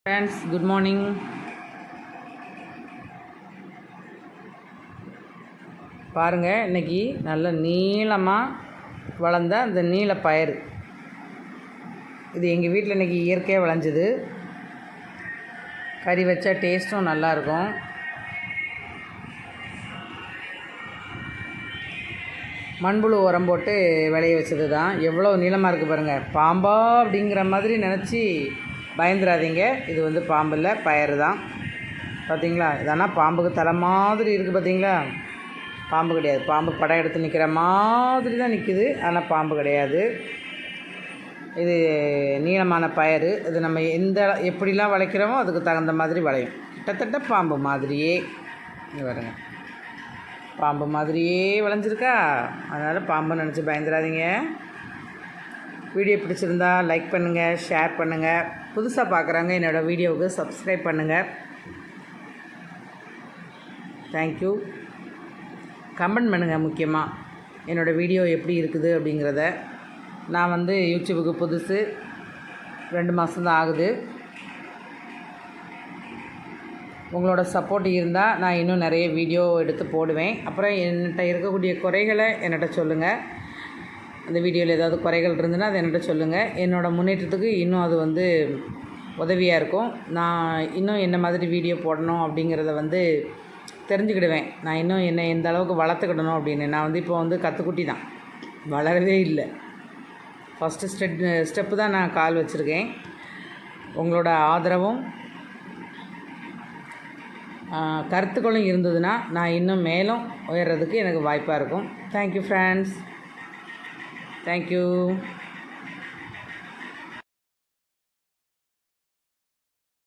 Friends good morning. பாருங்கள், இன்றைக்கி நல்ல நீளமாக வளர்ந்த அந்த நீலப்பயிறு இது எங்கள் வீட்டில் இன்றைக்கி இயற்கையாக விளைஞ்சிது. கறி வச்சா டேஸ்ட்டும் நல்லாயிருக்கும். மண்புழு உரம் போட்டு விளைய வச்சது தான். எவ்வளோ நீளமாக இருக்குது பாருங்கள். பாம்பா அப்படிங்கிற மாதிரி நினச்சி பயந்துடாதீங்க. இது பாம்பு இல்லை, பயிறு தான். பார்த்தீங்களா? இதனால் பாம்புக்கு தலை மாதிரி இருக்குது. பார்த்தீங்களா? பாம்பு கிடையாது. பாம்பு படம் எடுத்து நிற்கிற மாதிரி தான் நிற்குது, ஆனால் பாம்பு கிடையாது. இது நீளமான பயிறு. இது நம்ம எப்படிலாம் வளைக்கிறோமோ அதுக்கு தகுந்த மாதிரி வளையும். கிட்டத்தட்ட பாம்பு மாதிரியே வருங்க. பாம்பு மாதிரியே விளைஞ்சிருக்கா. அதனால் பாம்புன்னு நினச்சி பயந்துடாதீங்க. வீடியோ பிடிச்சிருந்தா லைக் பண்ணுங்கள், ஷேர் பண்ணுங்கள். புதுசாக பார்க்குறாங்க என்னோடய வீடியோவுக்கு சப்ஸ்கிரைப் பண்ணுங்கள். தேங்க்யூ. கமெண்ட் பண்ணுங்கள். முக்கியமாக என்னோடய வீடியோ எப்படி இருக்குது அப்படிங்கிறத. நான் யூடியூபுக்கு புதுசு, 2 மாதம்தான் ஆகுது. உங்களோட சப்போர்ட் இருந்தால் நான் இன்னும் நிறைய வீடியோ எடுத்து போடுவேன். அப்புறம் என்கிட்ட இருக்கக்கூடிய குறைகளை என்கிட்ட சொல்லுங்கள். அந்த வீடியோவில் ஏதாவது குறைகள் இருந்ததுன்னா அதை என்கிட்ட சொல்லுங்கள். என்னோடய முன்னேற்றத்துக்கு இன்னும் அது உதவியாக இருக்கும். நான் இன்னும் என்ன மாதிரி வீடியோ போடணும் அப்படிங்கிறத தெரிஞ்சுக்கிடுவேன். நான் இன்னும் என்னை எந்த அளவுக்கு வளர்த்துக்கிடணும் அப்படின்னு. நான் இப்போ கற்றுக்குட்டி தான், வளரவே இல்லை. ஃபஸ்ட்டு ஸ்டெப்பு தான் நான் கால் வச்சுருக்கேன். உங்களோட ஆதரவும் கருத்துக்களும் இருந்ததுன்னா நான் இன்னும் மேலும் உயர்றதுக்கு எனக்கு வாய்ப்பாக இருக்கும். Thank you friends. Thank you.